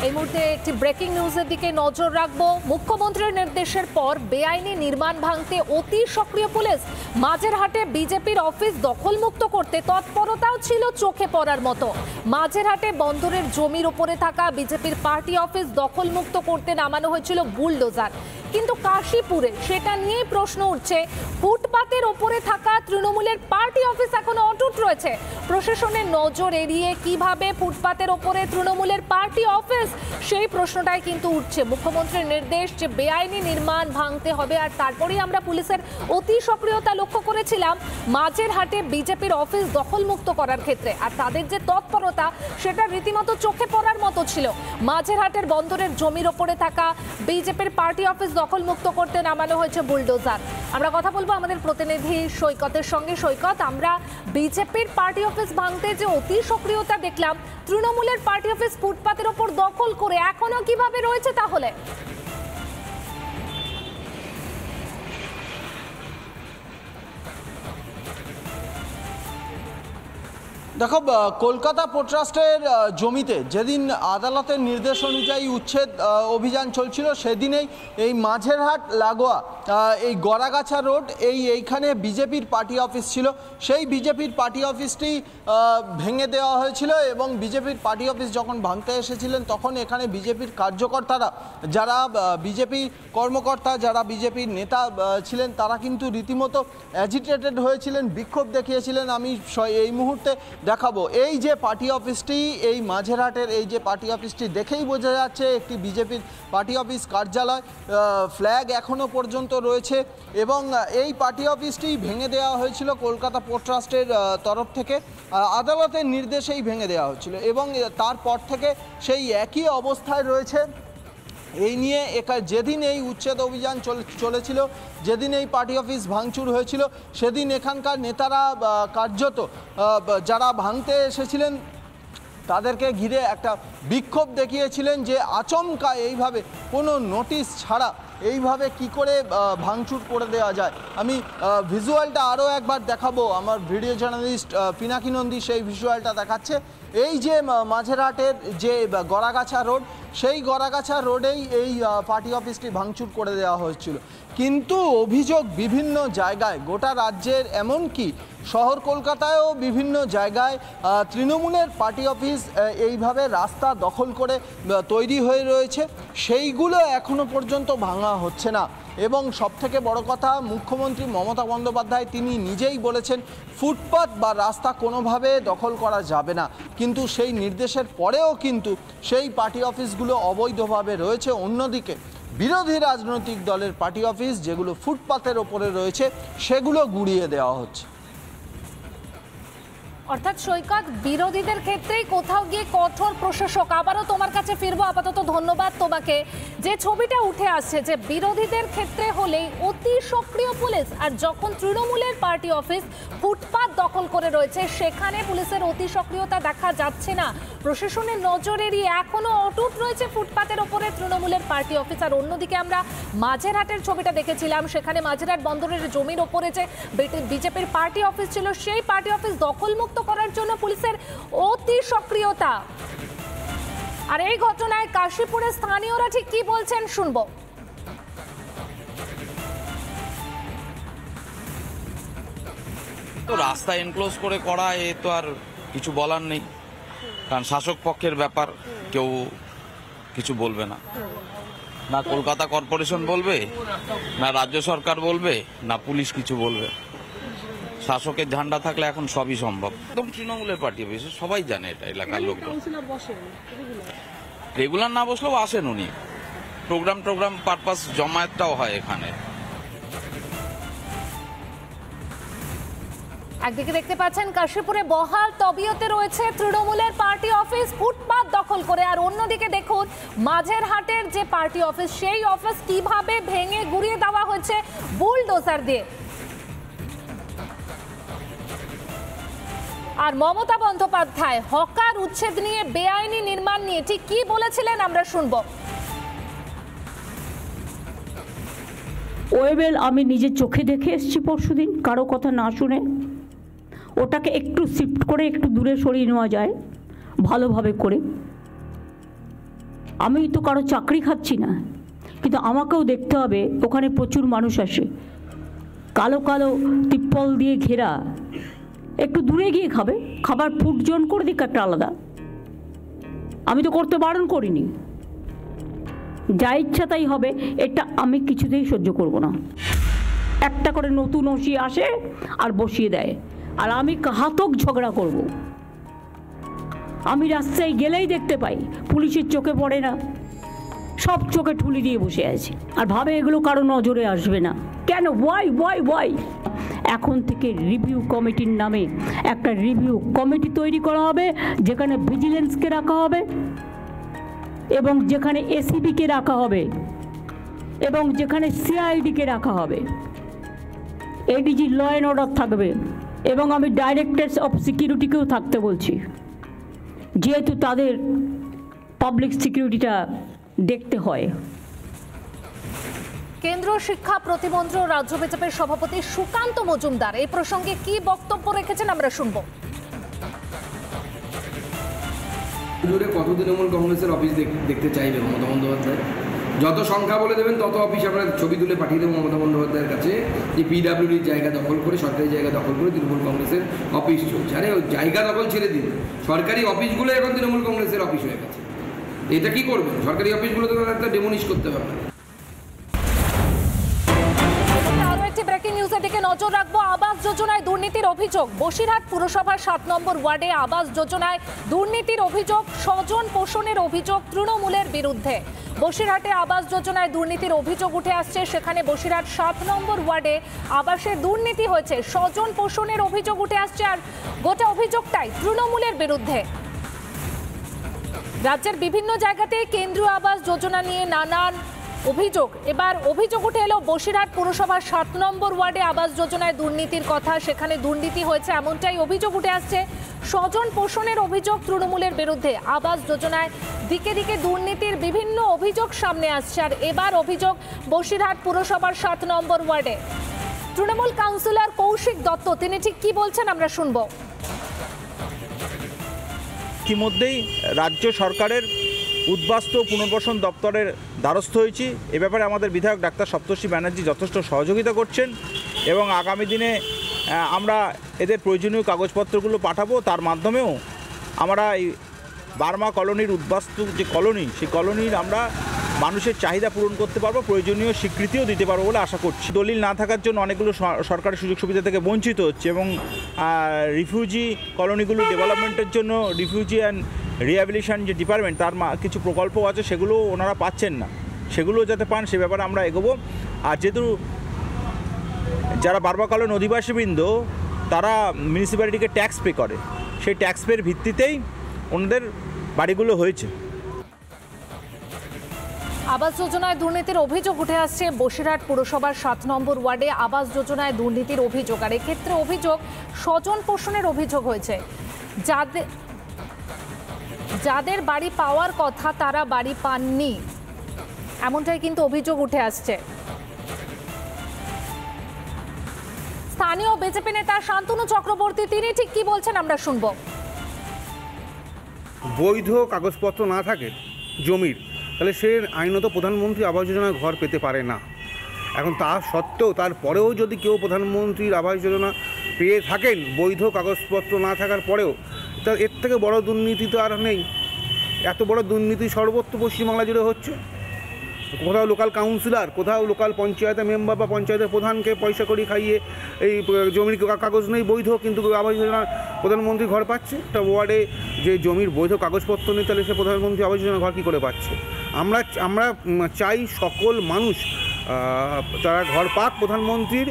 এই মুহূর্তে একটি ব্রেকিং নিউজের দিকে নজর রাখবো। মুখ্যমন্ত্রীর নির্দেশের পর বেআইনি নির্মাণ ভাঙতে অতি সক্রিয় পুলিশ। মাঝেরহাটে বিজেপির অফিস দখলমুক্ত করতে তৎপরতাও ছিল চোখে পড়ার মতো। মাঝেরহাটে বন্দরের জমির উপরে থাকা বিজেপির পার্টি অফিস দখলমুক্ত করতে নামানো হয়েছিল বুলডোজার, কিন্তু কাশীপুরে সেটা নিয়ে প্রশ্ন উঠছে। ফুটপাতের ওপরে থাকা তৃণমূলের পার্টি অফিস এখনো অটুট রয়েছে। প্রশাসনের নজর এড়িয়ে কিভাবে ফুটপাতের ওপরে তৃণমূলের পার্টি অফিস, সেই প্রশ্নটাই কিন্তু উঠছে। মুখ্যমন্ত্রীর নির্দেশ যে বেআইনি নির্মাণ ভাঙতে হবে, আর তারপরেই আমরা পুলিশের অতি সক্রিয়তা লক্ষ্য করেছিলাম মাঝেরহাটে বিজেপির অফিস দখলমুক্ত করার ক্ষেত্রে, আর তাদের যে তৎপরতা সেটা রীতিমতো চোখে পড়ার মতো ছিল। মাঝেরহাটের বন্দরের জমির ওপরে থাকা বিজেপির পার্টি অফিস দখলমুক্ত করতে নামানো হয়েছে বুলডোজার। আমরা কথা বলবো আমাদের প্রতিনিধি সৈকতের সঙ্গে। সৈকত, আমরা বিজেপির পার্টি অফিস ভাঙতে যে অতি সক্রিয়তা দেখলাম, তৃণমূলের পার্টি অফিস ফুটপাতের ওপর দখল করে এখনো কিভাবে রয়েছে তাহলে? দেখো, কলকাতা পোর্ট ট্রাস্টের জমিতে যেদিন আদালতের নির্দেশ অনুযায়ী উচ্ছেদ অভিযান চলছিল, সেদিনেই এই মাঝেরহাট লাগোয়া এই গড়াগাছা রোড এইখানে বিজেপির পার্টি অফিস ছিল। সেই বিজেপির পার্টি অফিসটি ভেঙে দেওয়া হয়েছিল এবং বিজেপির পার্টি অফিস যখন ভাঙতে এসেছিলেন তখন এখানে বিজেপির কার্যকর্তারা, যারা বিজেপি কর্মকর্তা, যারা বিজেপির নেতা ছিলেন, তারা কিন্তু রীতিমতো অ্যাজিটেটেড হয়েছিলেন, বিক্ষোভ দেখিয়েছিলেন। আমি এই মুহূর্তে দেখাবো এই যে পার্টি অফিসটি, এই মাঝেরহাটের এই যে পার্টি অফিসটি দেখেই বোঝা যাচ্ছে একটি বিজেপির পার্টি অফিস কার্যালয়। ফ্ল্যাগ এখনও পর্যন্ত রয়েছে এবং এই পার্টি অফিসটি ভেঙে দেওয়া হয়েছিল কলকাতা পোর্ট ট্রাস্টের তরফ থেকে। আদালতের নির্দেশেই ভেঙে দেওয়া হয়েছিল এবং তারপর থেকে সেই একই অবস্থায় রয়েছে। এই নিয়ে যেদিন এই উচ্ছেদ অভিযান চলেছিল, যেদিন এই পার্টি অফিস ভাঙচুর হয়েছিল, সেদিন এখানকার নেতারা কার্যত যারা ভাঙতে এসেছিলেন তাদেরকে ঘিরে একটা বিক্ষোভ দেখিয়েছিলেন যে আচমকা এইভাবে কোনো নোটিশ ছাড়া এইভাবে কি করে ভাঙচুর করে দেওয়া যায়। আমি ভিজুয়ালটা আরও একবার দেখাবো, আমার ভিডিও জার্নালিস্ট পিনাকি নন্দী সেই ভিজুয়ালটা দেখাচ্ছে। এই যে মাঝেরহাটের যে গড়াগাছা রোড, সেই গড়াগাছা রোডেই এই পার্টি অফিসটি ভাঙচুর করে দেওয়া হয়েছিল। কিন্তু অভিযোগ বিভিন্ন জায়গায়, গোটা রাজ্যের এমনকি শহর কলকাতায়ও বিভিন্ন জায়গায় তৃণমূলের পার্টি অফিস এইভাবে রাস্তা দখল করে তৈরি হয়ে রয়েছে, সেইগুলো এখনো পর্যন্ত ভাঙা হচ্ছে না। এবং সবথেকে বড় কথা, মুখ্যমন্ত্রী মমতা বন্দ্যোপাধ্যায় তিনি নিজেই বলেছেন ফুটপাত বা রাস্তা কোনোভাবে দখল করা যাবে না, কিন্তু সেই নির্দেশের পরেও কিন্তু সেই পার্টি অফিসগুলো অবৈধভাবে রয়েছে। অন্যদিকে বিরোধী রাজনৈতিক দলের পার্টি অফিস যেগুলো ফুটপাতের ওপরে রয়েছে সেগুলো গুড়িয়ে দেওয়া হচ্ছে। অর্থাৎ সৈকত, বিরোধীদের ক্ষেত্রেই কোথাও গিয়ে কঠোর প্রশাসক। আবারও তোমার কাছে ফিরবো, আপাতত ধন্যবাদ তোমাকে। যে ছবিটা উঠে আসছে যে বিরোধীদের ক্ষেত্রে হলেই অতি সক্রিয় পুলিশ, আর যখন তৃণমূলের পার্টি অফিস ফুটপাত দখল করে রয়েছে সেখানে পুলিশের অতি সক্রিয়তা দেখা যাচ্ছে না। প্রশাসনের নজর এড়িয়ে এখনো অটুট রয়েছে ফুটপাতের ওপরে তৃণমূলের পার্টি অফিস। আর অন্যদিকে আমরা মাঝেরহাটের ছবিটা দেখেছিলাম, সেখানে মাঝেরহাট বন্দরের জমির ওপরে যে বিজেপির পার্টি অফিস ছিল, সেই পার্টি অফিস দখলমুক্ত করার জন্য পুলিশের অতি সক্রিয়তা। আর এই ঘটনায় কাশীপুরের স্থানীয়রা ঠিক কি বলছেন শুনবো। তো রাস্তা এনক্লোজ করে করা, এ তো আর কিছু বলার নেই, কারণ শাসক পক্ষের ব্যাপার, কেউ কিছু বলবে না। না কলকাতা কর্পোরেশন বলবে, না রাজ্য সরকার বলবে, না পুলিশ কিছু বলবে। শাসকের ঝান্ডা থাকলে এখন সবই সম্ভব। একদম তৃণমূলের পার্টি অফিস, সবাই জানে এটা, এলাকার লোক। রেগুলার না বসলেও আসেন উনি, প্রোগ্রাম পারপাস জমায়েতটাও হয় এখানে। একদিকে দেখতে পাচ্ছেন কাশীপুরে বহাল তবিয়তে রয়েছে তৃণমূলের পার্টি অফিস ফুটপাত দখল করে, আর অন্যদিকে দেখুন মাঝেরহাটের যে পার্টি অফিস, সেই অফিস কিভাবে ভেঙে গুড়িয়ে দেওয়া হয়েছে বুলডোজার দিয়ে। আর মমতা বন্দ্যোপাধ্যায় হকার উচ্ছেদ নিয়ে, বেআইনি নির্মাণ নিয়ে ঠিক কি বলেছিলেন আমরা শুনবো। ওয়েবেল আমি নিজের চোখে দেখে এসেছি পরশুদিন, কারো কথা না শুনে। ওটাকে একটু শিফট করে একটু দূরে সরিয়ে নেওয়া যায় ভালোভাবে করে। আমি তো কারো চাকরি খাচ্ছি না, কিন্তু আমাকেও দেখতে হবে ওখানে প্রচুর মানুষ আসে, কালো কালো তিপ্পল দিয়ে ঘেরা, একটু দূরে গিয়ে খাবে, খাবার ফুড জোন করে দিক একটা আলাদা। আমি তো করতে বারণ করিনি, যা ইচ্ছা তাই হবে, এটা আমি কিছুতেই সহ্য করব না। একটা করে নতুন ওসি আসে আর বসিয়ে দেয়, আর আমি ঘাতক ঝগড়া করব। আমি রাস্তায় গেলেই দেখতে পাই পুলিশের চোখে পড়ে না, সব চোখে ঠুলি দিয়ে বসে আছে আর ভাবে এগুলো কারো নজরে আসবে না। কেন? ওয়াই? এখন থেকে রিভিউ কমিটির নামে একটা রিভিউ কমিটি তৈরি করা হবে, যেখানে ভিজিলেন্সকে রাখা হবে এবং যেখানে এসিবিকে রাখা হবে এবং যেখানে সিআইডিকে রাখা হবে, এডিজি ল অ্যান্ড অর্ডার থাকবে এবং আমি ডাইরেক্টর অফ সিকিউরিটিকেও থাকতে বলছি, যেহেতু তাদের পাবলিক সিকিউরিটিটা দেখতে হয়। কেন্দ্রীয় শিক্ষা প্রতিমন্ত্রী ও রাজ্য বিজেপির সভাপতি সুকান্ত মজুমদার এই প্রসঙ্গে কি বক্তব্য রেখেছেন আমরা শুনবো। জুড়ে কত তৃণমূল কংগ্রেসের অফিস দেখতে চাইবে মমতা বন্দ্যোপাধ্যায়? যত সংখ্যা বলে দেবেন তত অফিস আমরা ছবি তুলে পাঠিয়ে দেবো মমতা বন্দ্যোপাধ্যায়ের কাছে, যে পিডাব্লিউডির জায়গা দখল করে, সরকারি জায়গা দখল করে তৃণমূল কংগ্রেসের অফিস চলছে। আরে ওই জায়গা দখল ছেড়ে দিন, সরকারি অফিসগুলো এখন তৃণমূল কংগ্রেসের অফিস হয়ে গেছে। এটা কি করবেন? সরকারি অফিসগুলো তো একটা ডেমোলিশ করতে হবে। আরো একটি ব্রেকিং নিউজের দিকে নজর রাখবো। আবাস যোজনায় দুর্নীতির অভিযোগ। বসিরহাট পুরসভার 7 নম্বর ওয়ার্ডে আবাস যোজনায় দুর্নীতির অভিযোগ, স্বজন পোষণের অভিযোগ তৃণমূলের বিরুদ্ধে। বসিরহাটে আবাস যোজনায় দুর্নীতির অভিযোগ উঠে আসছে। সেখানে বসিরহাট 7 নম্বর ওয়ার্ডে আবাসে দুর্নীতি হয়েছে, স্বজন পোষণের অভিযোগ উঠে আসছে, আর গোটা অভিযোগটাই তৃণমূলের বিরুদ্ধে। রাজ্যের বিভিন্ন জায়গাতে কেন্দ্রীয় আবাস যোজনা নিয়ে নানান অভিযোগ। এবার অভিযোগ উঠে এলো বসিরহাট পুরসভার 7 নম্বর ওয়ার্ডে আবাস যোজনায় দুর্নীতির কথা, সেখানে দুর্নীতি হয়েছে এমনটাই অভিযোগ উঠে আসছে। স্বজন পোষণের অভিযোগ তৃণমূলের বিরুদ্ধে। আবাস যোজনায় দিকে দিকে দুর্নীতির বিভিন্ন অভিযোগ সামনে আসছে, আর এবার অভিযোগ বসিরহাট পুরসভার 7 নম্বর ওয়ার্ডে। তৃণমূল কাউন্সিলর কৌশিক দত্ত তিনি ঠিক কি বলছেন আমরা শুনবো। ইতিমধ্যেই রাজ্য সরকারের উদ্বাস্তু পুনর্বাসন দপ্তরের দ্বারস্থ হয়েছি। এ ব্যাপারে আমাদের বিধায়ক ডাক্তার সপ্তর্ষি ব্যানার্জি যথেষ্ট সহযোগিতা করছেন এবং আগামী দিনে আমরা এদের প্রয়োজনীয় কাগজপত্রগুলো পাঠাবো। তার মাধ্যমেও আমরা এই বার্মা কলোনির উদ্বাস্তু যে কলোনি, সেই কলোনির আমরা মানুষের চাহিদা পূরণ করতে পারবো, প্রয়োজনীয় স্বীকৃতিও দিতে পারবো বলে আশা করছি। দলিল না থাকার জন্য অনেকগুলো সরকারি সুযোগ সুবিধা থেকে বঞ্চিত হচ্ছে এবং রিফিউজি কলোনিগুলো ডেভেলপমেন্টের জন্য রিফিউজি অ্যান্ড রিহ্যাবিলিটেশন যে ডিপার্টমেন্ট, তার কিছু প্রকল্প আছে, সেগুলো ওনারা পাচ্ছেন না, সেগুলো যাতে পান সে ব্যাপারে আমরা এগোবো। আর যেহেতু যারা বার্মা কলোনি অধিবাসীবৃন্দ তারা মিউনিসিপ্যালিটিকে ট্যাক্স পে করে, সেই ট্যাক্স পের ভিত্তিতেই ওনাদের বাড়িগুলো হয়েছে। আবাস যোজনায় দুর্নীতির অভিযোগ উঠে আসছে বসিরহাট পুরসভার 7 নম্বর ওয়ার্ডে আবাস যোজনায় দুর্নীতির অভিযোগ, আর এক্ষেত্রে অভিযোগ স্বজন পোষণের অভিযোগ হয়েছে। যাদের বাড়ি পাওয়ার কথা তারা বাড়ি পাননি, এমনটাই কিন্তু অভিযোগ উঠে আসছে। স্থানীয় বিজেপি নেতা শান্তনু চক্রবর্তী তিনি ঠিক কি বলছেন আমরা শুনবো। বৈধ কাগজপত্র না থাকে জমির, তাহলে সে আইনত প্রধানমন্ত্রী আবাস যোজনায় ঘর পেতে পারে না। এখন তা সত্ত্বেও তারপরেও যদি কেউ প্রধানমন্ত্রীর আবাস যোজনা পেয়ে থাকেন বৈধ কাগজপত্র না থাকার পরেও, তা এর থেকে বড় দুর্নীতি তো আর নেই। এত বড় দুর্নীতি সর্বত্র পশ্চিমবাংলা জুড়ে হচ্ছে। কোথাও লোকাল কাউন্সিলর, কোথাও লোকাল পঞ্চায়েতের মেম্বার বা পঞ্চায়েতের প্রধানকে পয়সা করি খাইয়ে এই জমির কাগজ নেই বৈধ, কিন্তু আবাস যোজনা প্রধানমন্ত্রী ঘর পাচ্ছে। একটা ওয়ার্ডে যে জমির বৈধ কাগজপত্র নেই, তাহলে সে প্রধানমন্ত্রী আবাস যোজনা ঘর কী করে পাচ্ছে? আমরা চাই সকল মানুষ তারা ঘর পাক প্রধানমন্ত্রীর,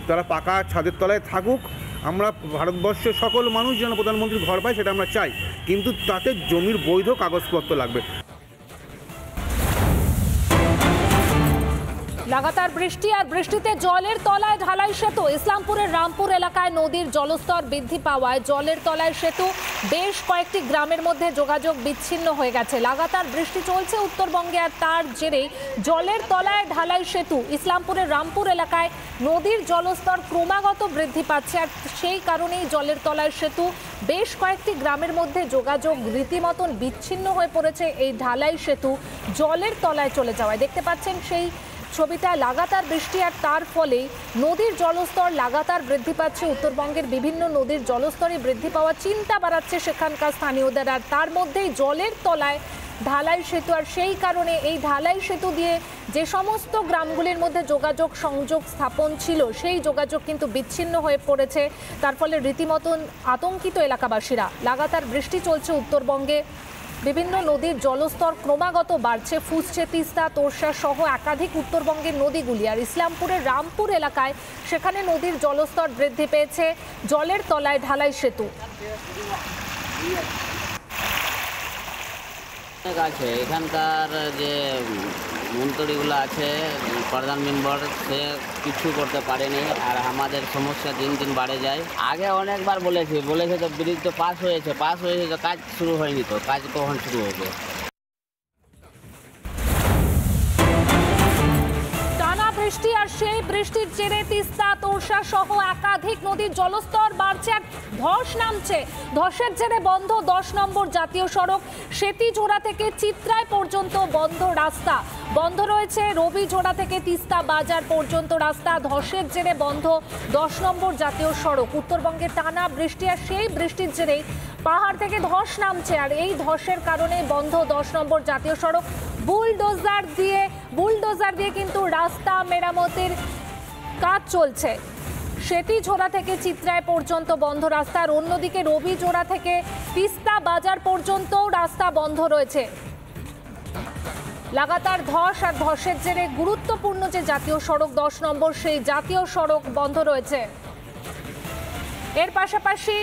তারা পাকা ছাদের তলায় থাকুক। আমরা ভারতবর্ষের সকল মানুষ যেন প্রধানমন্ত্রীর ঘর পায় সেটা আমরা চাই, কিন্তু তাতে জমির বৈধ কাগজপত্র লাগবে। লাগাতার বৃষ্টি আর বৃষ্টিতে জলের তলায় ঢালাই সেতু। ইসলামপুরের রামপুর এলাকায় নদীর জলস্তর বৃদ্ধি পাওয়ায় জলের তলায় সেতু, বেশ কয়েকটি গ্রামের মধ্যে যোগাযোগ বিচ্ছিন্ন হয়ে গেছে। লাগাতার বৃষ্টি চলছে উত্তরবঙ্গে আর তার জেরেই জলের তলায় ঢালাই সেতু। ইসলামপুরের রামপুর এলাকায় নদীর জলস্তর ক্রমাগত বৃদ্ধি পাচ্ছে আর সেই কারণেই জলের তলায় সেতু, বেশ কয়েকটি গ্রামের মধ্যে যোগাযোগ রীতিমতন বিচ্ছিন্ন হয়ে পড়েছে এই ঢালাই সেতু জলের তলায় চলে যাওয়ায়। দেখতে পাচ্ছেন সেই ছবিটা, লাগাতার বৃষ্টি আর তার ফলে নদীর জলস্তর লাগাতার বৃদ্ধি পাচ্ছে। উত্তরবঙ্গের বিভিন্ন নদীর জলস্তরে বৃদ্ধি পাওয়া চিন্তা বাড়াচ্ছে সেখানকার স্থানীয়দের, আর তার মধ্যেই জলের তলায় ঢালাই সেতু। আর সেই কারণে এই ঢালাই সেতু দিয়ে যে সমস্ত গ্রামগুলির মধ্যে যোগাযোগ সংযোগ স্থাপন ছিল সেই যোগাযোগ কিন্তু বিচ্ছিন্ন হয়ে পড়েছে। তার ফলে রীতিমতন আতঙ্কিত এলাকাবাসীরা। লাগাতার বৃষ্টি চলছে উত্তরবঙ্গে, বিভিন্ন নদীর জলস্তর ক্রমাগত বাড়ছে, ফুসছে তিস্তা, তোরসা সহ একাধিক উত্তরবঙ্গের নদীগুলি। আর ইসলামপুরের রামপুর এলাকায় সেখানে নদীর জলস্তর বৃদ্ধি পেয়েছে, জলের তলায় ঢালাই সেতু। আছে এখানকার যে মন্ত্রীগুলো আছে, প্রধান মেম্বার, সে কিছু করতে পারেনি। আর আমাদের সমস্যা দিন দিন বাড়ে যায়। আগে অনেকবার বলেছে তো ব্রিজ তো পাস হয়েছে তো কাজ শুরু হয়নি, তো কাজ কখন শুরু হবে? টানা বৃষ্টি আর সেই বৃষ্টির জেরে তিস্তা, তোরসা সহ একাধিক নদীর জলস্তর বাড়ছে আর ধস নামছে। ধসের জেরে বন্ধ 10 নম্বর জাতীয় সড়ক। সেতিঝোড়া থেকে চিত্রায় পর্যন্ত বন্ধ রাস্তা। বন্ধ রয়েছে রবিঝোড়া থেকে তিস্তা বাজার পর্যন্ত রাস্তা। ধসের জেরে বন্ধ 10 নম্বর জাতীয় সড়ক। উত্তরবঙ্গে টানা বৃষ্টি আর সেই বৃষ্টির জেরেই পাহাড় থেকে ধস নামছে আর এই ধসের কারণে বন্ধ 10 নম্বর জাতীয় সড়ক। বুলডোজার দিয়ে কিন্তু রাস্তা মেরামতের কাজ চলছে। সেতিঝোড়া থেকে চিত্রায় পর্যন্ত বন্ধ রাস্তা, আর অন্যদিকে রবিজোড়া থেকে তিস্তা বাজার পর্যন্ত রাস্তা বন্ধ রয়েছে। লাগাতার ধস আর ধসের জেরে গুরুত্বপূর্ণ যে জাতীয় সড়ক 10 নম্বর, সেই জাতীয় সড়ক বন্ধ রয়েছে। এর পাশাপাশি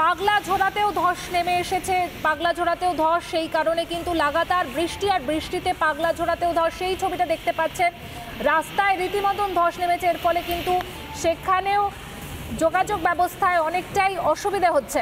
পাগলাঝোড়াতেও ধস নেমে এসেছে। পাগলাঝোড়াতেও ধস, সেই কারণে কিন্তু লাগাতার বৃষ্টি আর বৃষ্টিতে পাগলাঝোড়াতেও ধস। সেই ছবিটা দেখতে পাচ্ছেন, রাস্তায় রীতিমতন ধস নেমেছে। এর ফলে কিন্তু সেখানেও যোগাযোগ ব্যবস্থায় অনেকটাই অসুবিধা হচ্ছে।